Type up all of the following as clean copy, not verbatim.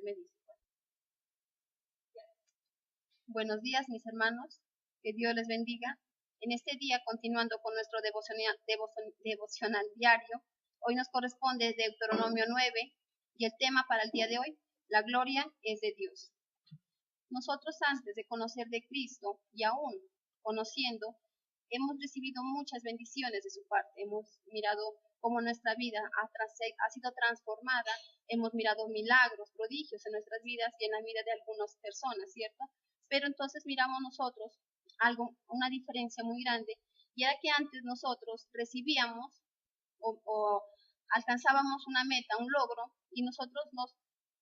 me dice. Buenos días, mis hermanos. Que Dios les bendiga. En este día, continuando con nuestro devocional diario, hoy nos corresponde Deuteronomio 9 y el tema para el día de hoy, la gloria es de Dios. Nosotros antes de conocer de Cristo y aún conociendo, hemos recibido muchas bendiciones de su parte. Hemos mirado cómo nuestra vida ha sido transformada. Hemos mirado milagros, prodigios en nuestras vidas y en la vida de algunas personas, ¿cierto? Pero entonces miramos nosotros una diferencia muy grande, y era que antes nosotros recibíamos o alcanzábamos una meta, un logro, y nosotros nos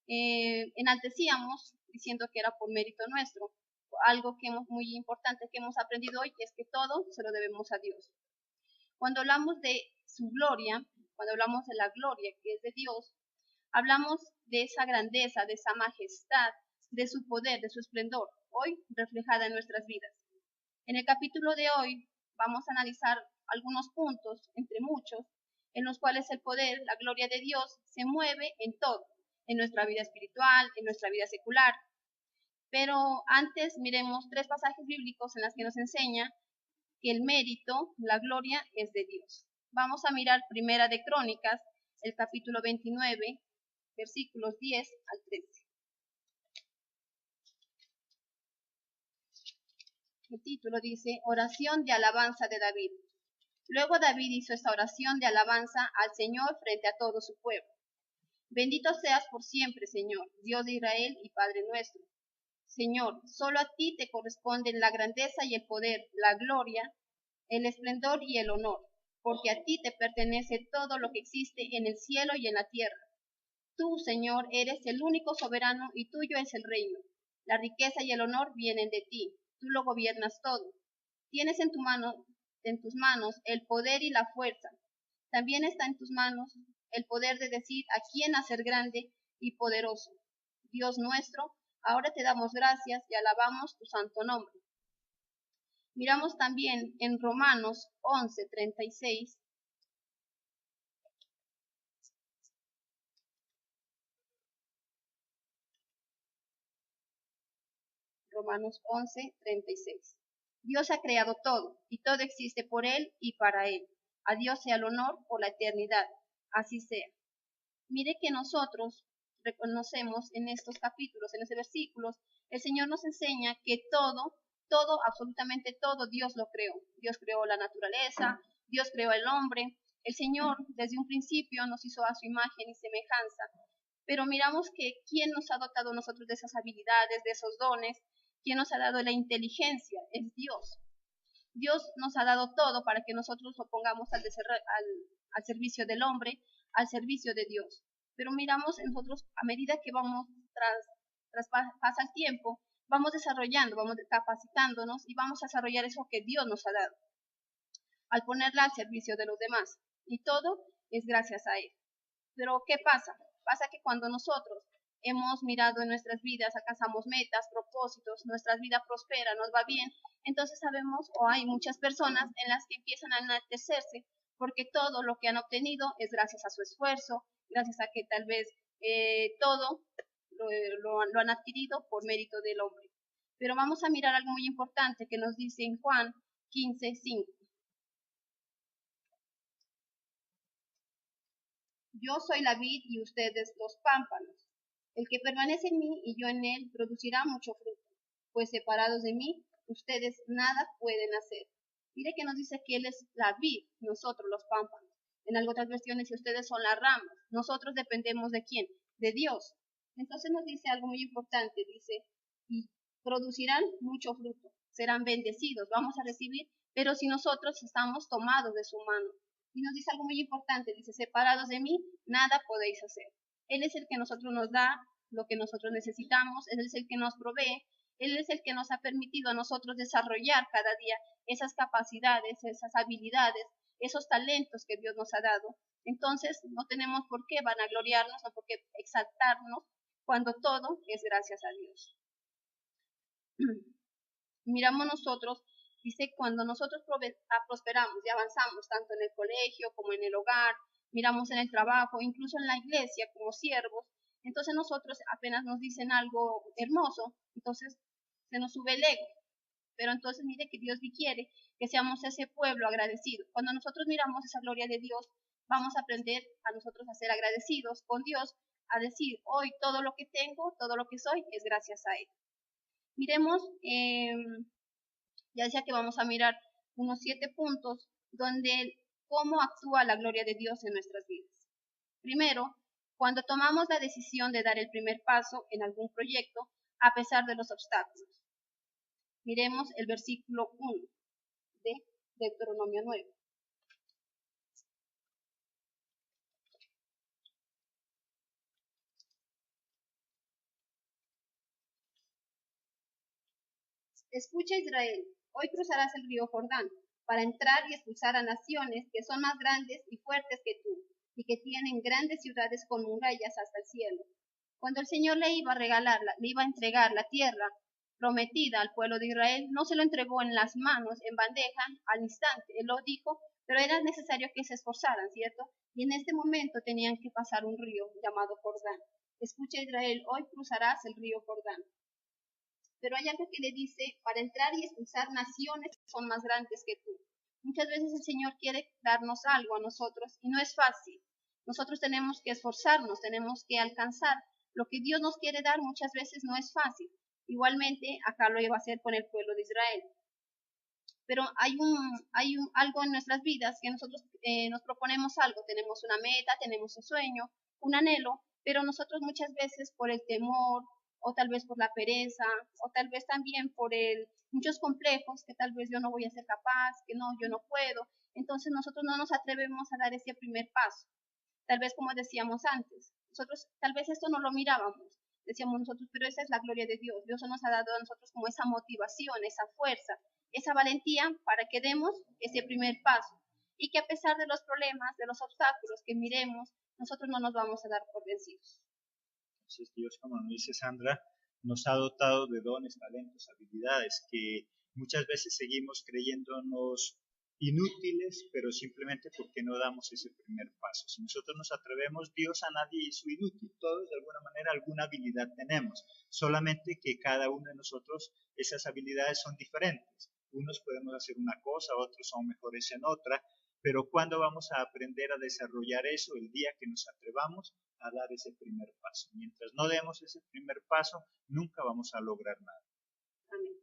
enaltecíamos diciendo que era por mérito nuestro. Algo que muy importante que hemos aprendido hoy es que todo se lo debemos a Dios. Cuando hablamos de su gloria, cuando hablamos de la gloria que es de Dios, hablamos de esa grandeza, de esa majestad, de su poder, de su esplendor, hoy reflejada en nuestras vidas. En el capítulo de hoy vamos a analizar algunos puntos, entre muchos, en los cuales el poder, la gloria de Dios se mueve en todo, en nuestra vida espiritual, en nuestra vida secular. Pero antes miremos 3 pasajes bíblicos en los que nos enseña que el mérito, la gloria es de Dios. Vamos a mirar Primera de Crónicas, el capítulo 29, versículos 10 al 13. El título dice, oración de alabanza de David. Luego David hizo esta oración de alabanza al Señor frente a todo su pueblo. Bendito seas por siempre, Señor, Dios de Israel y Padre nuestro. Señor, solo a ti te corresponden la grandeza y el poder, la gloria, el esplendor y el honor, porque a ti te pertenece todo lo que existe en el cielo y en la tierra. Tú, Señor, eres el único soberano y tuyo es el reino. La riqueza y el honor vienen de ti. Tú lo gobiernas todo. Tienes en tus manos el poder y la fuerza. También está en tus manos el poder de decir a quién hacer grande y poderoso. Dios nuestro, ahora te damos gracias y alabamos tu santo nombre. Miramos también en Romanos 11:36. Romanos 11:36. Dios ha creado todo, y todo existe por Él y para Él. A Dios sea el honor por la eternidad. Así sea. Mire que nosotros reconocemos en estos capítulos, en estos versículos, el Señor nos enseña que todo, absolutamente todo, Dios lo creó. Dios creó la naturaleza, Dios creó el hombre. El Señor desde un principio nos hizo a su imagen y semejanza. Pero miramos que ¿quién nos ha dotado nosotros de esas habilidades, de esos dones? ¿Quién nos ha dado la inteligencia? Es Dios. Dios nos ha dado todo para que nosotros lo pongamos al servicio del hombre, al servicio de Dios. Pero miramos nosotros, a medida que vamos pasa el tiempo, vamos desarrollando, vamos capacitándonos y vamos a desarrollar eso que Dios nos ha dado, al ponerla al servicio de los demás. Y todo es gracias a Él. Pero ¿qué pasa? Pasa que cuando nosotros hemos mirado en nuestras vidas, alcanzamos metas, propósitos, nuestra vida prospera, nos va bien, entonces sabemos o hay muchas personas en las que empiezan a enaltecerse porque todo lo que han obtenido es gracias a su esfuerzo, gracias a que tal vez todo lo han adquirido por mérito del hombre. Pero vamos a mirar algo muy importante que nos dice en Juan 15:5. Yo soy la vid y ustedes los pámpanos. El que permanece en mí y yo en él producirá mucho fruto, pues separados de mí, ustedes nada pueden hacer. Mire que nos dice que Él es la vid, nosotros los pámpanos. En algunas versiones, si ustedes son las ramas, nosotros dependemos ¿de quién? De Dios. Entonces nos dice algo muy importante, dice, y producirán mucho fruto, serán bendecidos, vamos a recibir, pero si nosotros estamos tomados de su mano. Y nos dice algo muy importante, dice, separados de mí, nada podéis hacer. Él es el que nosotros nos da lo que nosotros necesitamos, Él es el que nos provee, Él es el que nos ha permitido a nosotros desarrollar cada día esas capacidades, esas habilidades, esos talentos que Dios nos ha dado. Entonces no tenemos por qué vanagloriarnos o por qué exaltarnos cuando todo es gracias a Dios. Miramos nosotros, dice, cuando nosotros prosperamos y avanzamos tanto en el colegio como en el hogar, miramos en el trabajo, incluso en la iglesia como siervos, Entonces nosotros apenas nos dicen algo hermoso, entonces se nos sube el ego. Pero entonces mire que Dios quiere que seamos ese pueblo agradecido. Cuando nosotros miramos esa gloria de Dios, vamos a aprender a nosotros a ser agradecidos con Dios, a decir, hoy todo lo que tengo, todo lo que soy, es gracias a Él. Miremos, ya decía que vamos a mirar unos 7 puntos donde cómo actúa la gloria de Dios en nuestras vidas. Primero, cuando tomamos la decisión de dar el primer paso en algún proyecto, a pesar de los obstáculos. Miremos el versículo 1 de Deuteronomio 9. Escucha Israel, hoy cruzarás el río Jordán para entrar y expulsar a naciones que son más grandes y fuertes que tú, y que tienen grandes ciudades con murallas hasta el cielo. Cuando el Señor le iba a entregar la tierra prometida al pueblo de Israel, no se lo entregó en las manos, en bandeja, al instante. Él lo dijo, pero era necesario que se esforzaran, ¿cierto? Y en este momento tenían que pasar un río llamado Jordán. Escucha Israel, hoy cruzarás el río Jordán. Pero hay algo que le dice, para entrar y expulsar naciones que son más grandes que tú. Muchas veces el Señor quiere darnos algo a nosotros y no es fácil. Nosotros tenemos que esforzarnos, tenemos que alcanzar. Lo que Dios nos quiere dar muchas veces no es fácil. Igualmente, acá lo iba a hacer con el pueblo de Israel. Pero hay algo en nuestras vidas que nosotros nos proponemos algo, tenemos una meta, tenemos un sueño, un anhelo, pero nosotros muchas veces por el temor, o tal vez por la pereza, o tal vez también por muchos complejos, que tal vez yo no voy a ser capaz, que no, yo no puedo, entonces nosotros no nos atrevemos a dar ese primer paso. Tal vez como decíamos antes, nosotros tal vez esto no lo mirábamos, decíamos nosotros, pero esa es la gloria de Dios. Dios nos ha dado a nosotros como esa motivación, esa fuerza, esa valentía para que demos ese primer paso y que a pesar de los problemas, de los obstáculos que miremos, nosotros no nos vamos a dar por vencidos. Entonces Dios, como nos dice Sandra, nos ha dotado de dones, talentos, habilidades que muchas veces seguimos creyéndonos inútiles, pero simplemente porque no damos ese primer paso. Si nosotros nos atrevemos, Dios a nadie hizo inútil, todos de alguna manera alguna habilidad tenemos, solamente que cada uno de nosotros esas habilidades son diferentes. Unos podemos hacer una cosa, otros son mejores en otra, pero ¿cuándo vamos a aprender a desarrollar eso? El día que nos atrevamos a dar ese primer paso. Mientras no demos ese primer paso, nunca vamos a lograr nada. Amén.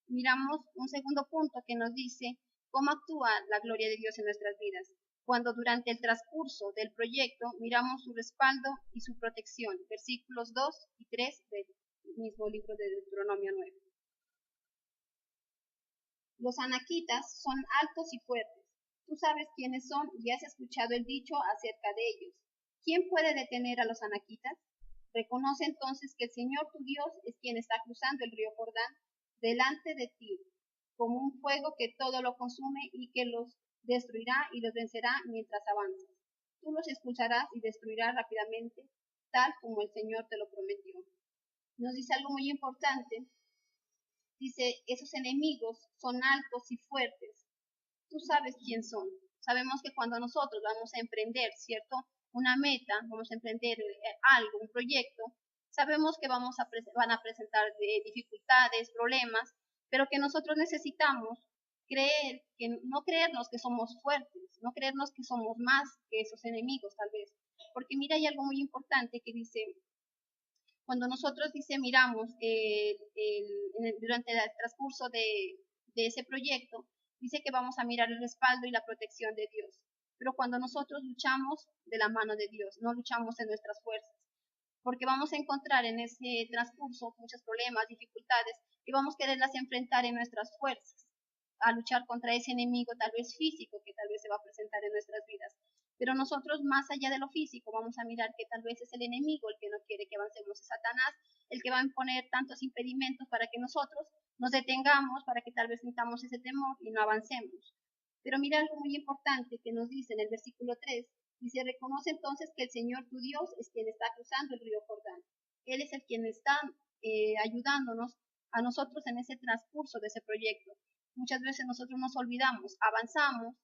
Miramos un segundo punto que nos dice cómo actúa la gloria de Dios en nuestras vidas. Cuando durante el transcurso del proyecto miramos su respaldo y su protección. Versículos 2 y 3 del mismo libro de Deuteronomio 9. Los anaquitas son altos y fuertes. Tú sabes quiénes son y has escuchado el dicho acerca de ellos. ¿Quién puede detener a los anaquitas? Reconoce entonces que el Señor tu Dios es quien está cruzando el río Jordán delante de ti, como un fuego que todo lo consume y que los destruirá y los vencerá mientras avanzas. Tú los expulsarás y destruirás rápidamente, tal como el Señor te lo prometió. Nos dice algo muy importante. Dice, esos enemigos son altos y fuertes. Tú sabes quién son. Sabemos que cuando nosotros vamos a emprender, ¿cierto? Una meta, vamos a emprender algo, un proyecto, sabemos que van a presentar dificultades, problemas, pero que nosotros necesitamos no creernos que somos fuertes, no creernos que somos más que esos enemigos tal vez. Porque mira, hay algo muy importante que dice, cuando nosotros miramos durante el transcurso de ese proyecto, dice que vamos a mirar el respaldo y la protección de Dios. Pero cuando nosotros luchamos de la mano de Dios, no luchamos en nuestras fuerzas, porque vamos a encontrar en ese transcurso muchos problemas, dificultades, que vamos a quererlas enfrentar en nuestras fuerzas, a luchar contra ese enemigo tal vez físico que tal vez se va a presentar en nuestras vidas. Pero nosotros, más allá de lo físico, vamos a mirar que tal vez es el enemigo el que no quiere que avancemos, es Satanás el que va a imponer tantos impedimentos para que nosotros nos detengamos, para que tal vez sintamos ese temor y no avancemos. Pero mira algo muy importante que nos dice en el versículo 3, dice, reconoce entonces que el Señor tu Dios es quien está cruzando el río Jordán. Él es el quien está ayudándonos a nosotros en ese transcurso de ese proyecto. Muchas veces nosotros nos olvidamos, avanzamos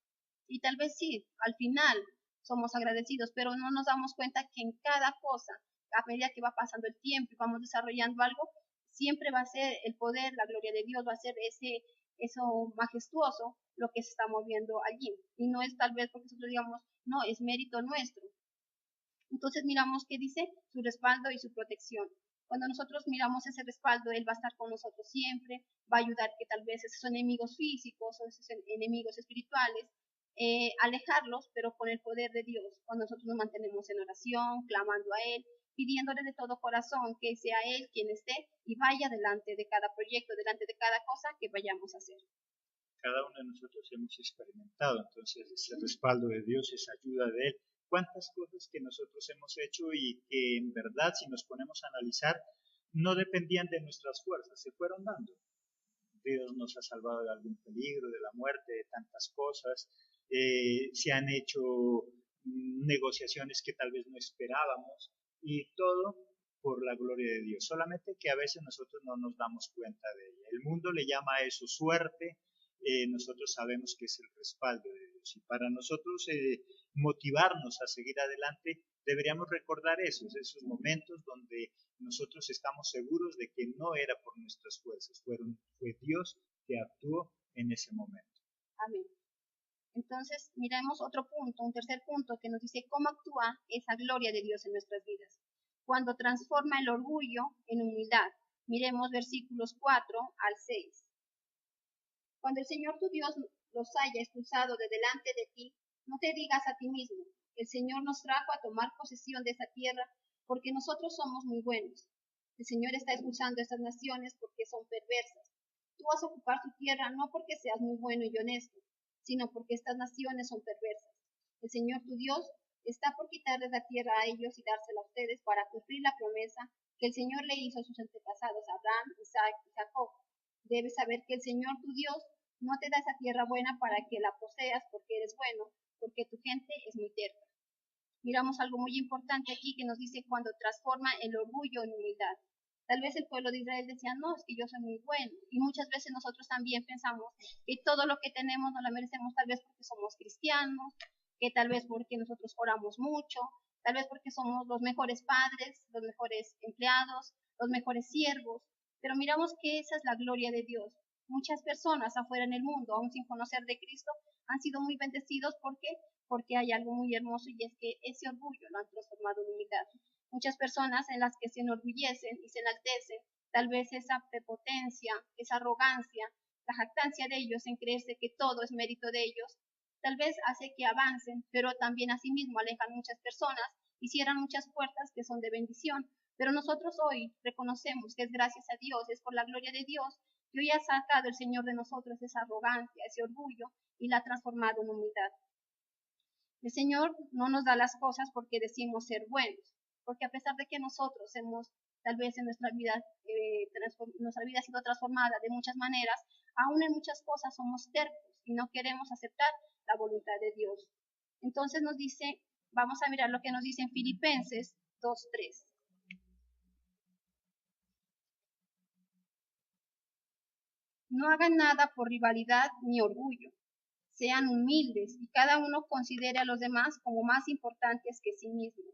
y tal vez sí, al final somos agradecidos, pero no nos damos cuenta que en cada cosa a medida que va pasando el tiempo y vamos desarrollando algo, siempre va a ser el poder, la gloria de Dios, va a ser eso majestuoso lo que se está moviendo allí. Y no es tal vez porque nosotros digamos, no, es mérito nuestro. Entonces miramos que dice su respaldo y su protección. Cuando nosotros miramos ese respaldo, Él va a estar con nosotros siempre, va a ayudar que tal vez esos enemigos físicos o esos enemigos espirituales, alejarlos, pero con el poder de Dios. Cuando nosotros nos mantenemos en oración, clamando a Él, pidiéndole de todo corazón que sea Él quien esté y vaya delante de cada proyecto, delante de cada cosa que vayamos a hacer. Cada uno de nosotros hemos experimentado entonces ese respaldo de Dios, esa ayuda de Él. ¿Cuántas cosas que nosotros hemos hecho y que en verdad, si nos ponemos a analizar, no dependían de nuestras fuerzas, se fueron dando? Dios nos ha salvado de algún peligro, de la muerte, de tantas cosas. Se han hecho negociaciones que tal vez no esperábamos y todo por la gloria de Dios. Solamente que a veces nosotros no nos damos cuenta de ella. El mundo le llama a eso suerte. Nosotros sabemos que es el respaldo de Dios. Y para nosotros motivarnos a seguir adelante, deberíamos recordar esos momentos donde nosotros estamos seguros de que no era por nuestras fuerzas, fue Dios que actuó en ese momento. Amén. Entonces, miremos otro punto, un tercer punto que nos dice cómo actúa esa gloria de Dios en nuestras vidas. Cuando transforma el orgullo en humildad. Miremos versículos 4 al 6. Cuando el Señor tu Dios los haya expulsado de delante de ti, no te digas a ti mismo, el Señor nos trajo a tomar posesión de esa tierra porque nosotros somos muy buenos. El Señor está expulsando a estas naciones porque son perversas. Tú vas a ocupar tu tierra no porque seas muy bueno y honesto, sino porque estas naciones son perversas. El Señor tu Dios está por quitarles la tierra a ellos y dársela a ustedes para cumplir la promesa que el Señor le hizo a sus antepasados, Abraham, Isaac y Jacob. Debes saber que el Señor tu Dios no te da esa tierra buena para que la poseas porque eres bueno, porque tu gente es muy terca. Miramos algo muy importante aquí que nos dice cuando transforma el orgullo en humildad. Tal vez el pueblo de Israel decía, no, es que yo soy muy bueno. Y muchas veces nosotros también pensamos que todo lo que tenemos no lo merecemos tal vez porque somos cristianos, que tal vez porque nosotros oramos mucho, tal vez porque somos los mejores padres, los mejores empleados, los mejores siervos. Pero miramos que esa es la gloria de Dios. Muchas personas afuera en el mundo, aún sin conocer de Cristo, han sido muy bendecidos porque hay algo muy hermoso y es que ese orgullo lo han transformado en humildad. Muchas personas en las que se enorgullecen y se enaltecen, tal vez esa prepotencia, esa arrogancia, la jactancia de ellos en creerse que todo es mérito de ellos, tal vez hace que avancen, pero también asimismo alejan muchas personas y cierran muchas puertas que son de bendición. Pero nosotros hoy reconocemos que es gracias a Dios, es por la gloria de Dios, que hoy ha sacado el Señor de nosotros esa arrogancia, ese orgullo y la ha transformado en humildad. El Señor no nos da las cosas porque decimos ser buenos, porque a pesar de que nosotros hemos, tal vez en nuestra vida ha sido transformada de muchas maneras, aún en muchas cosas somos tercos y no queremos aceptar la voluntad de Dios. Entonces nos dice, vamos a mirar lo que nos dice en Filipenses 2:3. No hagan nada por rivalidad ni orgullo. Sean humildes y cada uno considere a los demás como más importantes que sí mismo.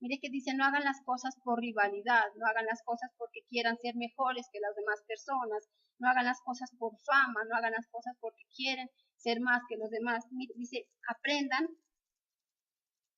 Mire que dice, no hagan las cosas por rivalidad, no hagan las cosas porque quieran ser mejores que las demás personas, no hagan las cosas por fama, no hagan las cosas porque quieren ser más que los demás. Dice, aprendan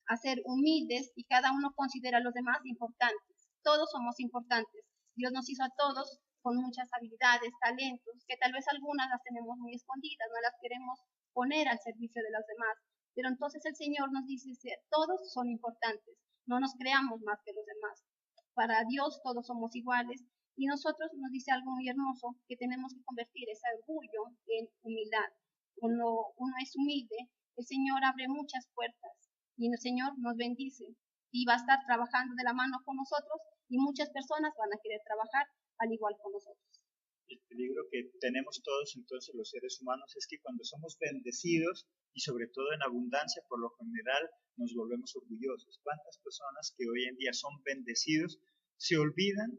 a ser humildes y cada uno considera a los demás importantes. Todos somos importantes. Dios nos hizo a todos con muchas habilidades, talentos, que tal vez algunas las tenemos muy escondidas, no las queremos poner al servicio de los demás. Pero entonces el Señor nos dice, todos son importantes, no nos creamos más que los demás. Para Dios todos somos iguales y nosotros nos dice algo muy hermoso, que tenemos que convertir ese orgullo en humildad. Cuando uno es humilde, el Señor abre muchas puertas y el Señor nos bendice y va a estar trabajando de la mano con nosotros y muchas personas van a querer trabajar al igual con nosotros. El peligro que tenemos todos entonces los seres humanos es que cuando somos bendecidos y sobre todo en abundancia, por lo general nos volvemos orgullosos. ¿Cuántas personas que hoy en día son bendecidos se olvidan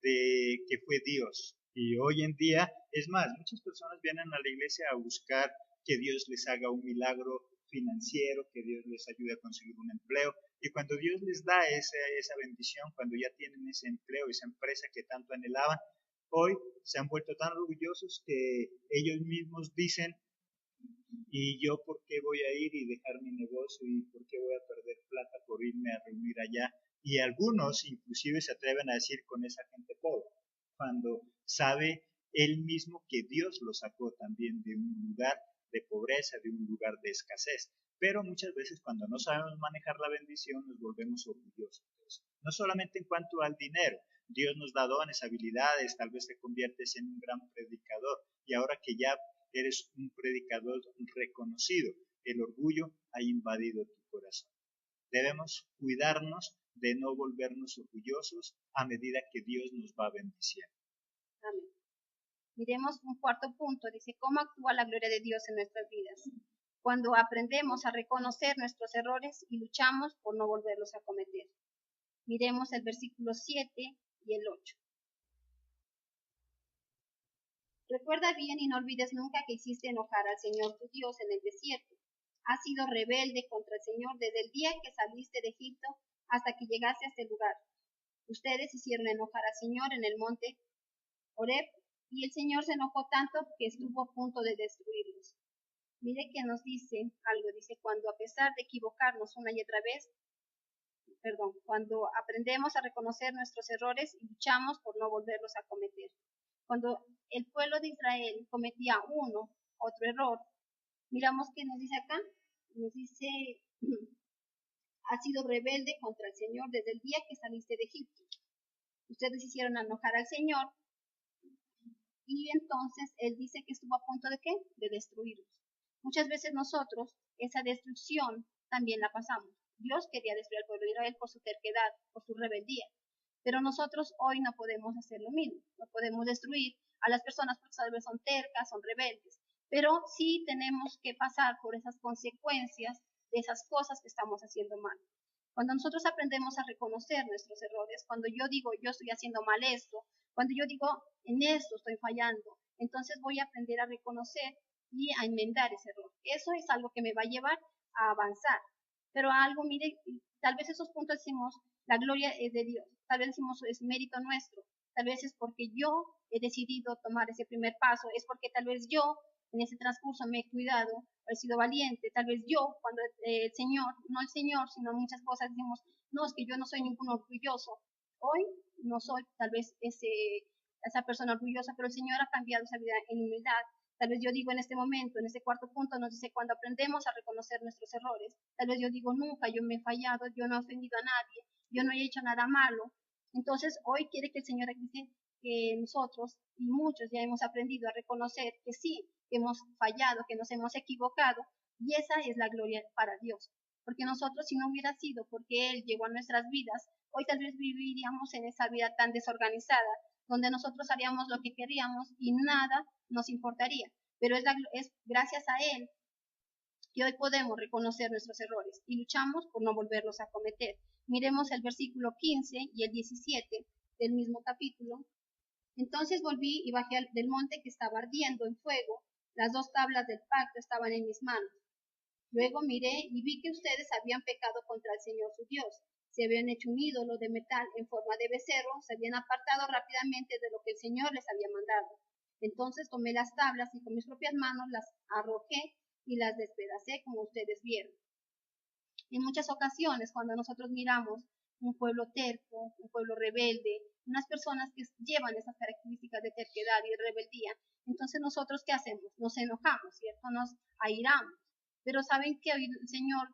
de que fue Dios? Y hoy en día, es más, muchas personas vienen a la iglesia a buscar que Dios les haga un milagro financiero, que Dios les ayude a conseguir un empleo. Y cuando Dios les da esa bendición, cuando ya tienen ese empleo, esa empresa que tanto anhelaban, hoy se han vuelto tan orgullosos que ellos mismos dicen, ¿y yo por qué voy a ir y dejar mi negocio y por qué voy a perder plata por irme a reunir allá? Y algunos inclusive se atreven a decir con esa gente pobre, cuando sabe él mismo que Dios lo sacó también de un lugar de pobreza, de un lugar de escasez. Pero muchas veces cuando no sabemos manejar la bendición nos volvemos orgullosos. No solamente en cuanto al dinero, Dios nos da dones, habilidades, tal vez te conviertes en un gran predicador y ahora que ya eres un predicador reconocido, el orgullo ha invadido tu corazón. Debemos cuidarnos de no volvernos orgullosos a medida que Dios nos va bendiciendo. Amén. Miremos un cuarto punto, dice, ¿cómo actúa la gloria de Dios en nuestras vidas? Cuando aprendemos a reconocer nuestros errores y luchamos por no volverlos a cometer. Miremos el versículo 7 y el 8. Recuerda bien y no olvides nunca que hiciste enojar al Señor tu Dios en el desierto. Has sido rebelde contra el Señor desde el día que saliste de Egipto hasta que llegaste a este lugar. Ustedes hicieron enojar al Señor en el monte Horeb, y el Señor se enojó tanto que estuvo a punto de destruirlos. Mire que nos dice algo, dice, cuando a pesar de equivocarnos una y otra vez, cuando aprendemos a reconocer nuestros errores y luchamos por no volverlos a cometer. Cuando el pueblo de Israel cometía otro error, miramos que nos dice acá, nos dice, ha sido rebelde contra el Señor desde el día que saliste de Egipto. Ustedes hicieron enojar al Señor y entonces Él dice que estuvo a punto de ¿qué? De destruirlos. Muchas veces nosotros esa destrucción también la pasamos. Dios quería destruir al pueblo de Israel por su terquedad, por su rebeldía. Pero nosotros hoy no podemos hacer lo mismo. No podemos destruir a las personas porque tal vez son tercas, son rebeldes. Pero sí tenemos que pasar por esas consecuencias de esas cosas que estamos haciendo mal. Cuando nosotros aprendemos a reconocer nuestros errores, cuando yo digo yo estoy haciendo mal esto, cuando yo digo en esto estoy fallando, entonces voy a aprender a reconocer y a enmendar ese error. Eso es algo que me va a llevar a avanzar. Pero algo, mire, tal vez esos puntos decimos, la gloria es de Dios, tal vez decimos es mérito nuestro, tal vez es porque yo he decidido tomar ese primer paso, es porque tal vez yo en ese transcurso me he cuidado, he sido valiente, tal vez yo, cuando el Señor, no el Señor, sino muchas cosas decimos, no, es que yo no soy ningún orgulloso, hoy no soy tal vez esa persona orgullosa, pero el Señor ha cambiado esa vida en humildad. Tal vez yo digo en este momento, en este cuarto punto, nos dice cuando aprendemos a reconocer nuestros errores, tal vez yo digo nunca, yo me he fallado, yo no he ofendido a nadie, yo no he hecho nada malo. Entonces hoy quiere que el Señor dice que nosotros y muchos ya hemos aprendido a reconocer que sí, que hemos fallado, que nos hemos equivocado, y esa es la gloria para Dios. Porque nosotros, si no hubiera sido porque Él llegó a nuestras vidas, hoy tal vez viviríamos en esa vida tan desorganizada, donde nosotros haríamos lo que queríamos y nada nos importaría. Pero es gracias a Él que hoy podemos reconocer nuestros errores y luchamos por no volverlos a cometer. Miremos el versículo 15 y el 17 del mismo capítulo. Entonces volví y bajé del monte que estaba ardiendo en fuego. Las 2 tablas del pacto estaban en mis manos. Luego miré y vi que ustedes habían pecado contra el Señor su Dios. Se habían hecho un ídolo de metal en forma de becerro, se habían apartado rápidamente de lo que el Señor les había mandado. Entonces tomé las tablas y con mis propias manos las arrojé y las despedacé como ustedes vieron. En muchas ocasiones, cuando nosotros miramos un pueblo terco, un pueblo rebelde, unas personas que llevan esas características de terquedad y de rebeldía, entonces nosotros ¿qué hacemos? Nos enojamos, ¿cierto? Nos airamos. Pero saben que hoy el Señor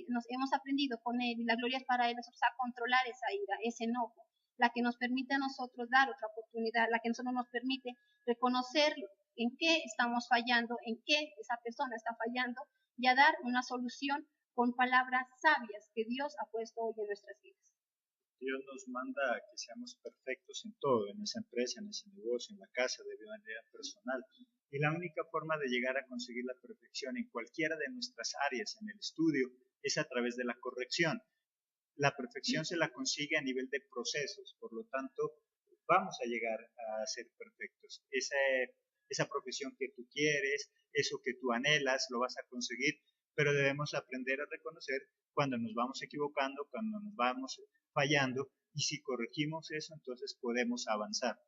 nos hemos aprendido con Él y la gloria es para Él, nosotros a controlar esa ira, ese enojo, la que nos permite a nosotros dar otra oportunidad, la que nosotros nos permite reconocer en qué estamos fallando, en qué esa persona está fallando y a dar una solución con palabras sabias que Dios ha puesto hoy en nuestras vidas. Dios nos manda a que seamos perfectos en todo, en esa empresa, en ese negocio, en la casa, de manera personal. Y la única forma de llegar a conseguir la perfección en cualquiera de nuestras áreas, en el estudio, es a través de la corrección. La perfección se la consigue a nivel de procesos, por lo tanto, vamos a llegar a ser perfectos. Esa profesión que tú quieres, eso que tú anhelas, lo vas a conseguir pero debemos aprender a reconocer cuando nos vamos equivocando, cuando nos vamos fallando, y si corregimos eso, entonces podemos avanzar.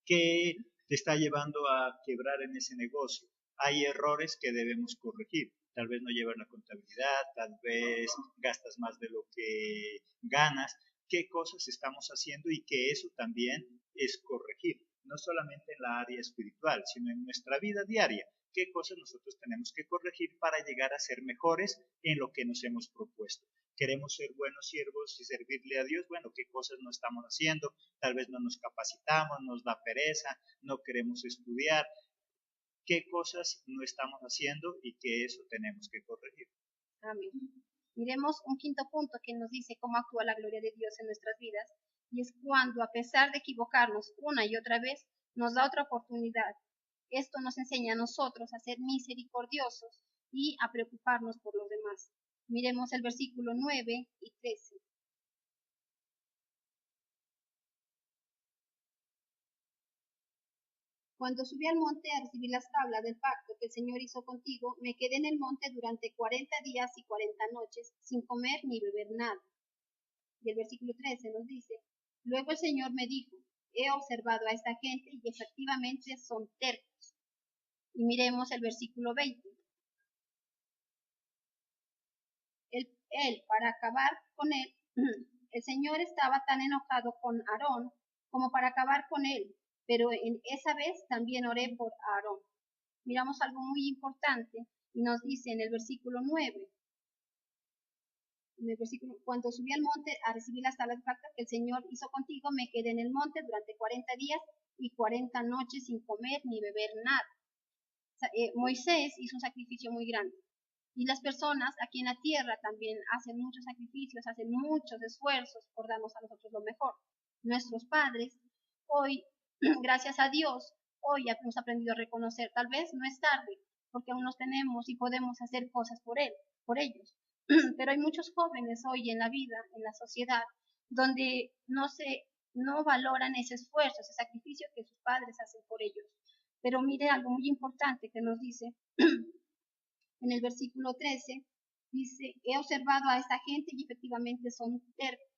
¿Qué te está llevando a quebrar en ese negocio? Hay errores que debemos corregir. Tal vez no llevas la contabilidad, tal vez gastas más de lo que ganas. ¿Qué cosas estamos haciendo? Y que eso también es corregir, no solamente en la área espiritual, sino en nuestra vida diaria. ¿Qué cosas nosotros tenemos que corregir para llegar a ser mejores en lo que nos hemos propuesto? Queremos ser buenos siervos y servirle a Dios. Bueno, ¿qué cosas no estamos haciendo? Tal vez no nos capacitamos, nos da pereza, no queremos estudiar. ¿Qué cosas no estamos haciendo y que eso tenemos que corregir? Amén. Miremos un quinto punto que nos dice cómo actúa la gloria de Dios en nuestras vidas, y es cuando, a pesar de equivocarnos una y otra vez, nos da otra oportunidad. Esto nos enseña a nosotros a ser misericordiosos y a preocuparnos por los demás. Miremos el versículo 9 y 13. Cuando subí al monte a recibir las tablas del pacto que el Señor hizo contigo, me quedé en el monte durante 40 días y 40 noches, sin comer ni beber nada. Y el versículo 13 nos dice, luego el Señor me dijo, he observado a esta gente y efectivamente son tercos. Y miremos el versículo 20. Para acabar con él, el Señor estaba tan enojado con Aarón como para acabar con él, pero en esa vez también oré por Aarón. Miramos algo muy importante y nos dice en el versículo 9, cuando subí al monte a recibir las tablas de pacto que el Señor hizo contigo, me quedé en el monte durante 40 días y 40 noches sin comer ni beber nada. Moisés hizo un sacrificio muy grande. Y las personas aquí en la tierra también hacen muchos sacrificios, hacen muchos esfuerzos por darnos a nosotros lo mejor. Nuestros padres, hoy, gracias a Dios, hoy hemos aprendido a reconocer, tal vez no es tarde, porque aún nos tenemos y podemos hacer cosas por ellos. Pero hay muchos jóvenes hoy en la vida, en la sociedad, donde no valoran ese esfuerzo, ese sacrificio que sus padres hacen por ellos. Pero mire algo muy importante que nos dice en el versículo 13, dice, he observado a esta gente y efectivamente son tercos.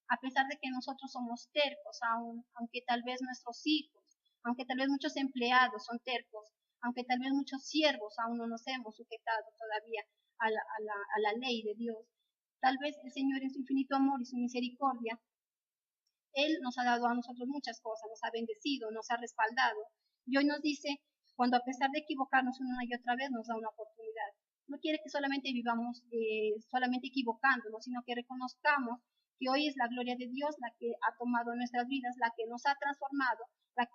A pesar de que nosotros somos tercos aún, aunque tal vez nuestros hijos, aunque tal vez muchos empleados son tercos, aunque tal vez muchos siervos aún no nos hemos sujetado todavía a la ley de Dios, tal vez el Señor en su infinito amor y su misericordia, Él nos ha dado a nosotros muchas cosas, nos ha bendecido, nos ha respaldado, y hoy nos dice, cuando a pesar de equivocarnos una y otra vez nos da una oportunidad. No quiere que solamente vivamos solamente equivocándonos, sino que reconozcamos que hoy es la gloria de Dios la que ha tomado nuestras vidas, la que nos ha transformado,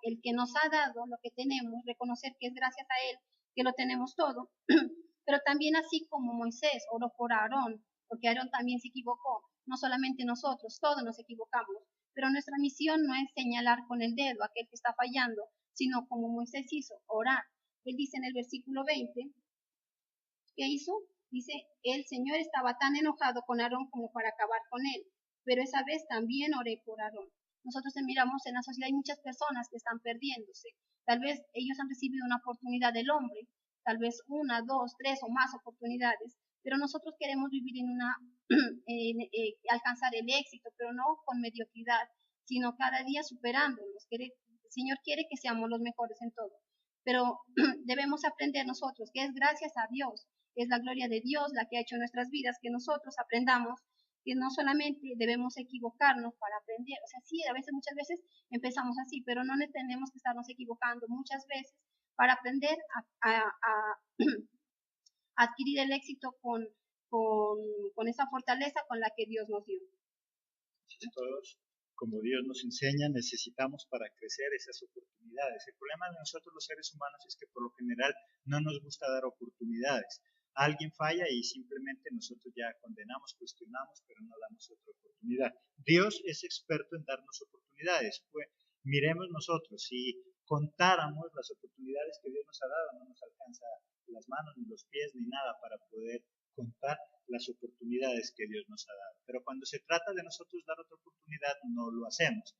el que nos ha dado lo que tenemos, reconocer que es gracias a Él que lo tenemos todo, pero también así como Moisés oró por Aarón, porque Aarón también se equivocó, no solamente nosotros, todos nos equivocamos, pero nuestra misión no es señalar con el dedo a aquel que está fallando, sino como Moisés hizo, orar. Él dice en el versículo 20, ¿qué hizo? Dice, el Señor estaba tan enojado con Aarón como para acabar con él, pero esa vez también oré por Aarón. Nosotros miramos en la sociedad, hay muchas personas que están perdiéndose. Tal vez ellos han recibido una oportunidad del hombre, tal vez una, dos, tres o más oportunidades, pero nosotros queremos vivir alcanzar el éxito, pero no con mediocridad, sino cada día superándonos. El Señor quiere que seamos los mejores en todo, pero debemos aprender nosotros que es gracias a Dios, es la gloria de Dios la que ha hecho en nuestras vidas, que nosotros aprendamos que no solamente debemos equivocarnos para aprender, o sea, sí, muchas veces empezamos así, pero no tenemos que estarnos equivocando muchas veces para aprender a adquirir el éxito con esa fortaleza con la que Dios nos dio. Todos, como Dios nos enseña, necesitamos para crecer esas oportunidades. El problema de nosotros los seres humanos es que por lo general no nos gusta dar oportunidades. Alguien falla y simplemente nosotros ya condenamos, cuestionamos, pero no damos otra oportunidad. Dios es experto en darnos oportunidades. Pues, miremos nosotros, si contáramos las oportunidades que Dios nos ha dado, no nos alcanza las manos, ni los pies, ni nada para poder contar las oportunidades que Dios nos ha dado. Pero cuando se trata de nosotros dar otra oportunidad, no lo hacemos.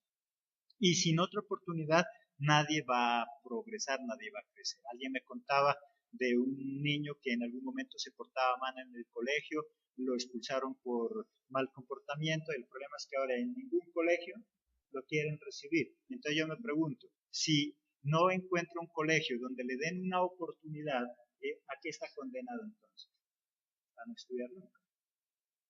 Y sin otra oportunidad, nadie va a progresar, nadie va a crecer. Alguien me contaba de un niño que en algún momento se portaba mal en el colegio, lo expulsaron por mal comportamiento. El problema es que ahora en ningún colegio lo quieren recibir. Entonces yo me pregunto, si no encuentra un colegio donde le den una oportunidad, ¿a qué está condenado entonces? A no estudiar nunca.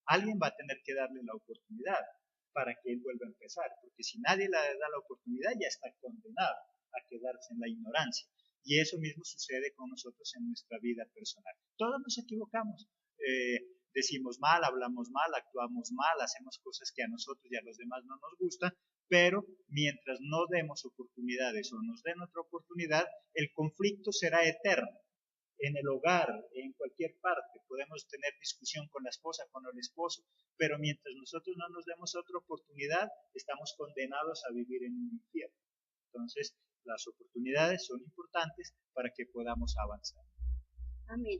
Alguien va a tener que darle la oportunidad para que él vuelva a empezar, porque si nadie le da la oportunidad ya está condenado a quedarse en la ignorancia. Y eso mismo sucede con nosotros en nuestra vida personal. Todos nos equivocamos. Decimos mal, hablamos mal, actuamos mal, hacemos cosas que a nosotros y a los demás no nos gustan, pero mientras no demos oportunidades o nos den otra oportunidad, el conflicto será eterno. En el hogar, en cualquier parte, podemos tener discusión con la esposa, con el esposo, pero mientras nosotros no nos demos otra oportunidad, estamos condenados a vivir en un infierno. Entonces, las oportunidades son importantes para que podamos avanzar. Amén.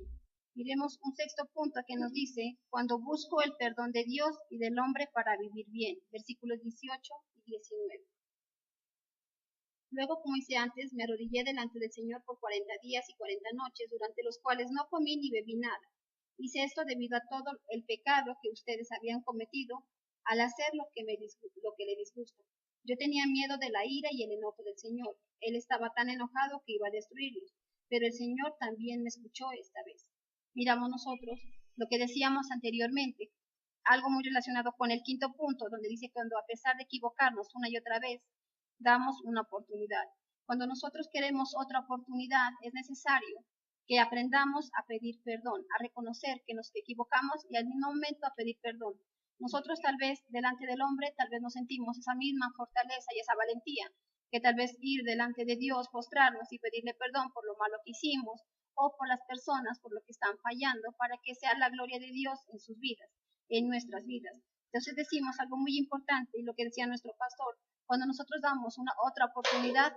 Miremos un sexto punto que nos dice, cuando busco el perdón de Dios y del hombre para vivir bien, versículos 18 y 19. Luego, como hice antes, me arrodillé delante del Señor por 40 días y 40 noches, durante los cuales no comí ni bebí nada. Hice esto debido a todo el pecado que ustedes habían cometido al hacer lo que le disgusta. Yo tenía miedo de la ira y el enojo del Señor. Él estaba tan enojado que iba a destruirlos, pero el Señor también me escuchó esta vez. Miramos nosotros lo que decíamos anteriormente, algo muy relacionado con el quinto punto, donde dice cuando a pesar de equivocarnos una y otra vez, damos una oportunidad. Cuando nosotros queremos otra oportunidad, es necesario que aprendamos a pedir perdón, a reconocer que nos equivocamos y al mismo momento a pedir perdón. Nosotros tal vez delante del hombre, tal vez no sentimos esa misma fortaleza y esa valentía, que tal vez ir delante de Dios, postrarnos y pedirle perdón por lo malo que hicimos o por las personas por lo que están fallando, para que sea la gloria de Dios en sus vidas, en nuestras vidas. Entonces decimos algo muy importante y lo que decía nuestro pastor, cuando nosotros damos una otra oportunidad,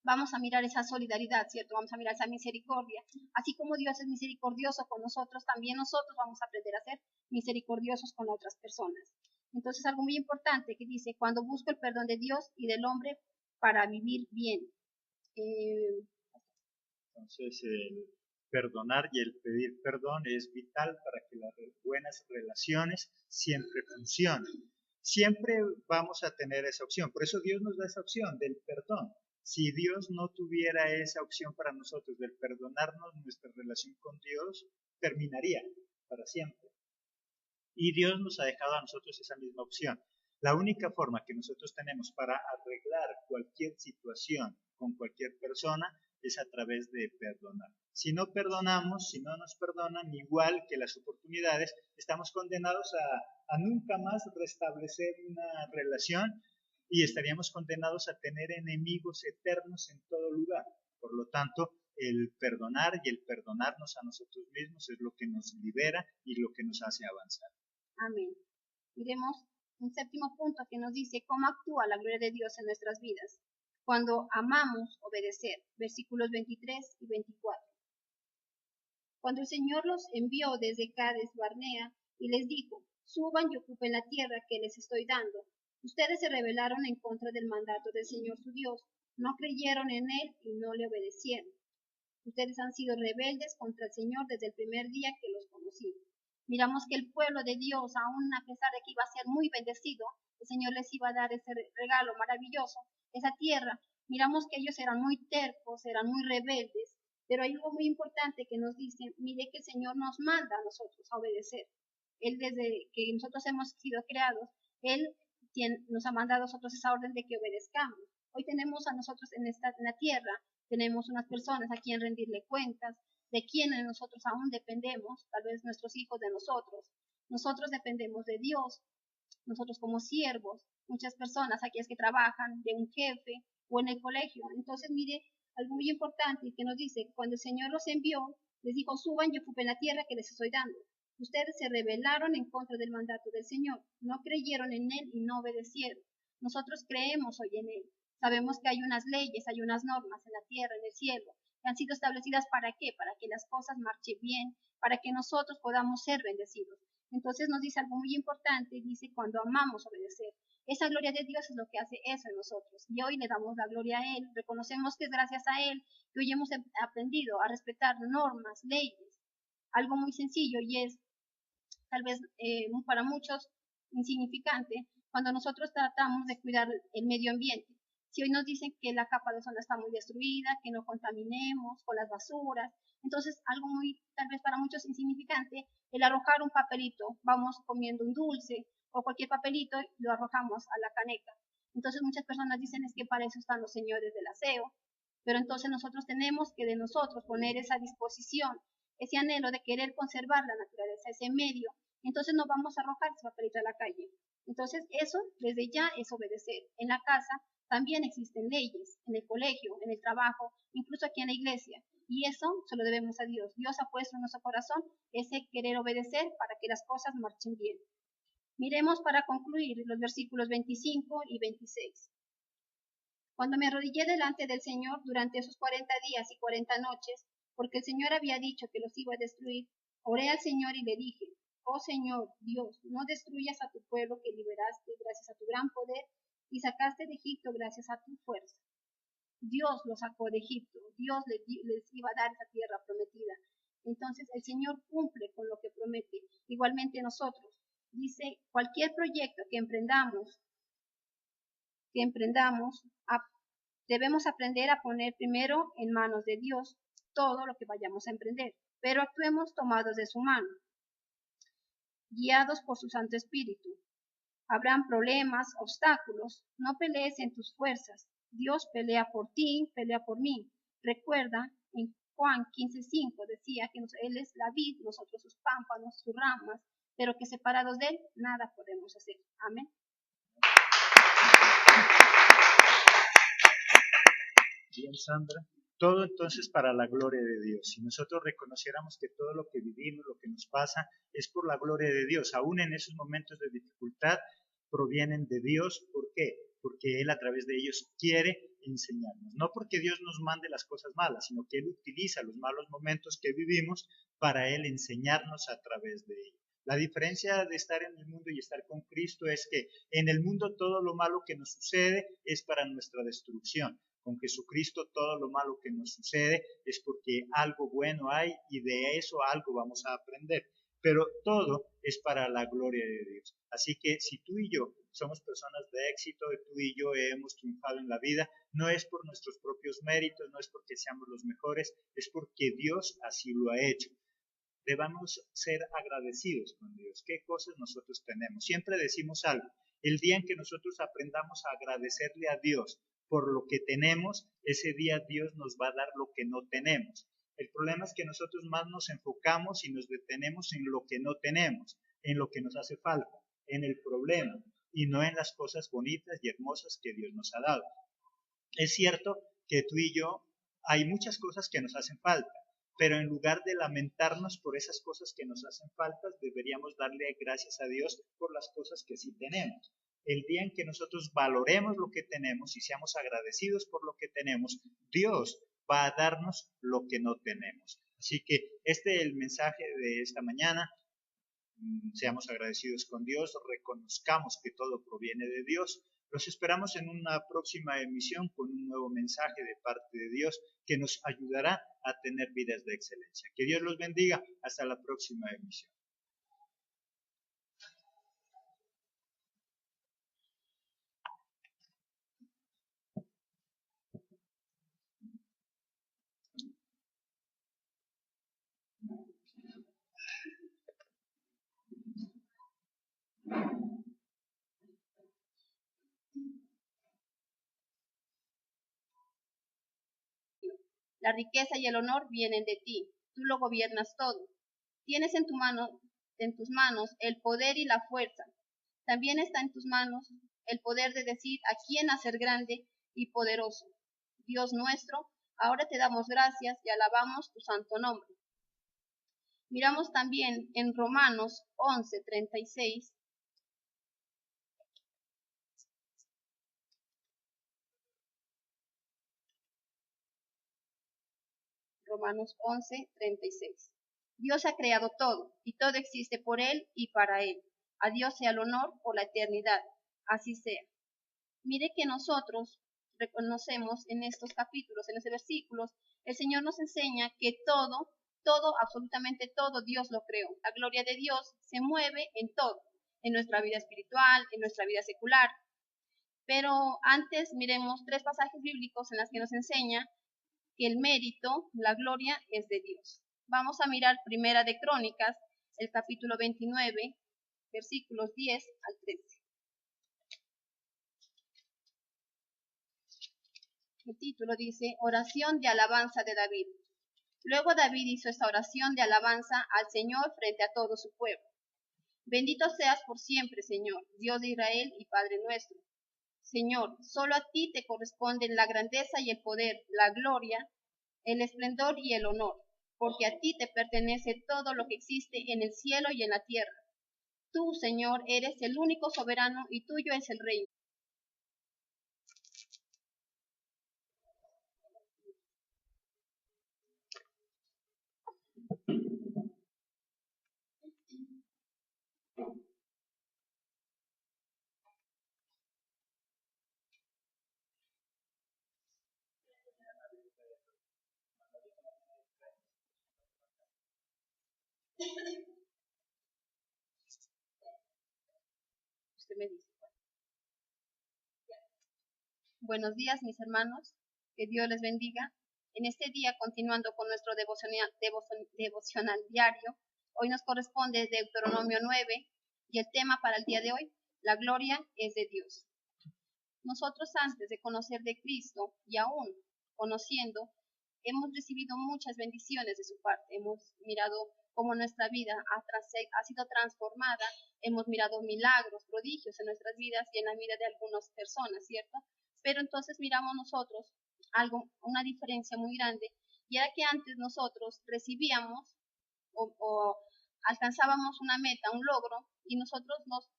vamos a mirar esa solidaridad, ¿cierto? Vamos a mirar esa misericordia. Así como Dios es misericordioso con nosotros, también nosotros vamos a aprender a ser misericordiosos con otras personas. Entonces, algo muy importante que dice, cuando busco el perdón de Dios y del hombre para vivir bien. Entonces, el perdonar y el pedir perdón es vital para que las buenas relaciones siempre funcionen. Siempre vamos a tener esa opción. Por eso Dios nos da esa opción del perdón. Si Dios no tuviera esa opción para nosotros del perdonarnos, nuestra relación con Dios terminaría para siempre. Y Dios nos ha dejado a nosotros esa misma opción. La única forma que nosotros tenemos para arreglar cualquier situación con cualquier persona es a través de perdonar. Si no perdonamos, si no nos perdonan, igual que las oportunidades, estamos condenados a nunca más restablecer una relación y estaríamos condenados a tener enemigos eternos en todo lugar. Por lo tanto, el perdonar y el perdonarnos a nosotros mismos es lo que nos libera y lo que nos hace avanzar. Amén. Miremos un séptimo punto que nos dice cómo actúa la gloria de Dios en nuestras vidas. Cuando amamos obedecer, versículos 23 y 24. Cuando el Señor los envió desde Cades Barnea y les dijo, suban y ocupen la tierra que les estoy dando, ustedes se rebelaron en contra del mandato del Señor su Dios, no creyeron en Él y no le obedecieron. Ustedes han sido rebeldes contra el Señor desde el primer día que los conocí. Miramos que el pueblo de Dios, aún a pesar de que iba a ser muy bendecido, el Señor les iba a dar ese regalo maravilloso, esa tierra. Miramos que ellos eran muy tercos, eran muy rebeldes, pero hay algo muy importante que nos dice, mire que el Señor nos manda a nosotros a obedecer. Él desde que nosotros hemos sido creados, Él nos ha mandado a nosotros esa orden de que obedezcamos. Hoy tenemos a nosotros en la tierra, tenemos unas personas a quien rendirle cuentas, de quienes nosotros aún dependemos, tal vez nuestros hijos de nosotros. Nosotros dependemos de Dios, nosotros como siervos, muchas personas, aquellas que trabajan de un jefe o en el colegio. Entonces, mire, algo muy importante que nos dice, cuando el Señor los envió, les dijo, suban y ocupen la tierra que les estoy dando. Ustedes se rebelaron en contra del mandato del Señor, no creyeron en Él y no obedecieron. Nosotros creemos hoy en Él. Sabemos que hay unas leyes, hay unas normas en la tierra, en el cielo, que han sido establecidas ¿para qué? Para que las cosas marchen bien, para que nosotros podamos ser bendecidos. Entonces nos dice algo muy importante, dice cuando amamos obedecer. Esa gloria de Dios es lo que hace eso en nosotros. Y hoy le damos la gloria a Él, reconocemos que es gracias a Él que hoy hemos aprendido a respetar normas, leyes. Algo muy sencillo y es tal vez para muchos insignificante cuando nosotros tratamos de cuidar el medio ambiente. Si hoy nos dicen que la capa de ozono está muy destruida, que no contaminemos con las basuras, entonces algo muy, tal vez para muchos insignificante, el arrojar un papelito, vamos comiendo un dulce o cualquier papelito y lo arrojamos a la caneca. Entonces muchas personas dicen es que para eso están los señores del aseo, pero entonces nosotros tenemos que de nosotros poner esa disposición, ese anhelo de querer conservar la naturaleza, ese medio, entonces no vamos a arrojar ese papelito a la calle. Entonces eso desde ya es obedecer. En la casa también existen leyes, en el colegio, en el trabajo, incluso aquí en la iglesia. Y eso se lo debemos a Dios. Dios ha puesto en nuestro corazón ese querer obedecer para que las cosas marchen bien. Miremos para concluir los versículos 25 y 26. Cuando me arrodillé delante del Señor durante esos 40 días y 40 noches, porque el Señor había dicho que los iba a destruir, oré al Señor y le dije, oh Señor, Dios, no destruyas a tu pueblo que liberaste gracias a tu gran poder y sacaste de Egipto gracias a tu fuerza. Dios los sacó de Egipto, Dios les iba a dar esa tierra prometida. Entonces el Señor cumple con lo que promete. Igualmente nosotros, dice, cualquier proyecto que emprendamos, debemos aprender a poner primero en manos de Dios todo lo que vayamos a emprender, pero actuemos tomados de su mano, guiados por su Santo Espíritu. Habrán problemas, obstáculos, no pelees en tus fuerzas. Dios pelea por ti, pelea por mí. Recuerda, en Juan 15:5 decía que Él es la vid, nosotros sus pámpanos, sus ramas, pero que separados de Él nada podemos hacer. Amén. Bien, Sandra. Todo entonces para la gloria de Dios. Si nosotros reconociéramos que todo lo que vivimos, lo que nos pasa, es por la gloria de Dios, aún en esos momentos de dificultad, provienen de Dios. ¿Por qué? Porque Él a través de ellos quiere enseñarnos. No porque Dios nos mande las cosas malas, sino que Él utiliza los malos momentos que vivimos para Él enseñarnos a través de ellos. La diferencia de estar en el mundo y estar con Cristo es que en el mundo todo lo malo que nos sucede es para nuestra destrucción. Con Jesucristo todo lo malo que nos sucede es porque algo bueno hay y de eso algo vamos a aprender. Pero todo es para la gloria de Dios. Así que si tú y yo somos personas de éxito, y tú y yo hemos triunfado en la vida, no es por nuestros propios méritos, no es porque seamos los mejores, es porque Dios así lo ha hecho. Debamos ser agradecidos con Dios. ¿Qué cosas nosotros tenemos? Siempre decimos algo. El día en que nosotros aprendamos a agradecerle a Dios por lo que tenemos, ese día Dios nos va a dar lo que no tenemos. El problema es que nosotros más nos enfocamos y nos detenemos en lo que no tenemos, en lo que nos hace falta, en el problema, y no en las cosas bonitas y hermosas que Dios nos ha dado. Es cierto que tú y yo hay muchas cosas que nos hacen falta, pero en lugar de lamentarnos por esas cosas que nos hacen falta, deberíamos darle gracias a Dios por las cosas que sí tenemos. El día en que nosotros valoremos lo que tenemos y seamos agradecidos por lo que tenemos, Dios va a darnos lo que no tenemos. Así que este es el mensaje de esta mañana. Seamos agradecidos con Dios, reconozcamos que todo proviene de Dios. Los esperamos en una próxima emisión con un nuevo mensaje de parte de Dios que nos ayudará a tener vidas de excelencia. Que Dios los bendiga. Hasta la próxima emisión. La riqueza y el honor vienen de ti. Tú lo gobiernas todo. Tienes en tus manos el poder y la fuerza. También está en tus manos el poder de decir a quién hacer grande y poderoso. Dios nuestro, ahora te damos gracias y alabamos tu santo nombre. Miramos también en Romanos 11:36. Romanos 11:36. Dios ha creado todo, y todo existe por Él y para Él. A Dios sea el honor por la eternidad. así sea. Mire que nosotros reconocemos en estos capítulos, en estos versículos, el Señor nos enseña que todo, absolutamente todo, Dios lo creó. La gloria de Dios se mueve en todo, en nuestra vida espiritual, en nuestra vida secular. Pero antes miremos 3 pasajes bíblicos en los que nos enseña que el mérito, la gloria es de Dios. Vamos a mirar Primera de Crónicas, el capítulo 29, versículos 10 al 13. El título dice, oración de alabanza de David. Luego David hizo esta oración de alabanza al Señor frente a todo su pueblo. Bendito seas por siempre, Señor, Dios de Israel y Padre nuestro. Señor, solo a ti te corresponden la grandeza y el poder, la gloria, el esplendor y el honor, porque a ti te pertenece todo lo que existe en el cielo y en la tierra. Tú, Señor, eres el único soberano y tuyo es el reino. Usted me dice. Buenos días, mis hermanos. Que Dios les bendiga. En este día, continuando con nuestro devocional diario, hoy nos corresponde Deuteronomio 9 y el tema para el día de hoy, la gloria es de Dios. Nosotros antes de conocer de Cristo y aún conociendo, hemos recibido muchas bendiciones de su parte. Hemos mirado cómo nuestra vida ha sido transformada, hemos mirado milagros, prodigios en nuestras vidas y en la vida de algunas personas, ¿cierto? Pero entonces miramos nosotros una diferencia muy grande, y era que antes nosotros recibíamos o alcanzábamos una meta, un logro, y nosotros nos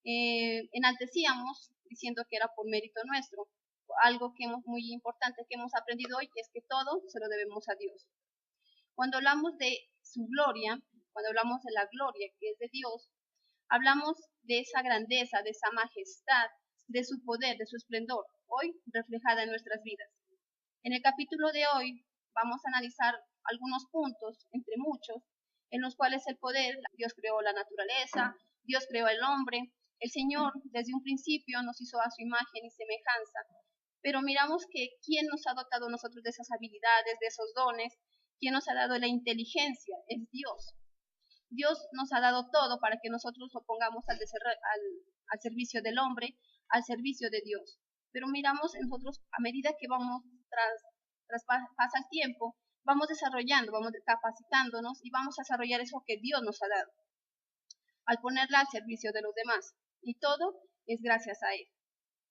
enaltecíamos diciendo que era por mérito nuestro. Algo que muy importante que hemos aprendido hoy es que todo se lo debemos a Dios. Cuando hablamos de su gloria, cuando hablamos de la gloria que es de Dios, hablamos de esa grandeza, de esa majestad, de su poder, de su esplendor, hoy reflejada en nuestras vidas. En el capítulo de hoy vamos a analizar algunos puntos, entre muchos, en los cuales el poder, Dios creó la naturaleza, Dios creó el hombre, el Señor desde un principio nos hizo a su imagen y semejanza, pero miramos que ¿quién nos ha dotado nosotros de esas habilidades, de esos dones? ¿Quién nos ha dado la inteligencia? Es Dios. Dios nos ha dado todo para que nosotros lo pongamos al servicio del hombre, al servicio de Dios. Pero miramos nosotros, a medida que pasa el tiempo, vamos desarrollando, vamos capacitándonos y vamos a desarrollar eso que Dios nos ha dado, al ponerla al servicio de los demás. Y todo es gracias a Él.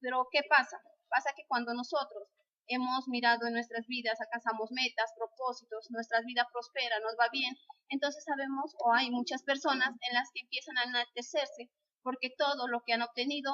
Pero ¿qué pasa? Pasa que cuando nosotros hemos mirado en nuestras vidas, alcanzamos metas, propósitos, nuestra vida prospera, nos va bien, entonces sabemos o hay muchas personas en las que empiezan a enaltecerse porque todo lo que han obtenido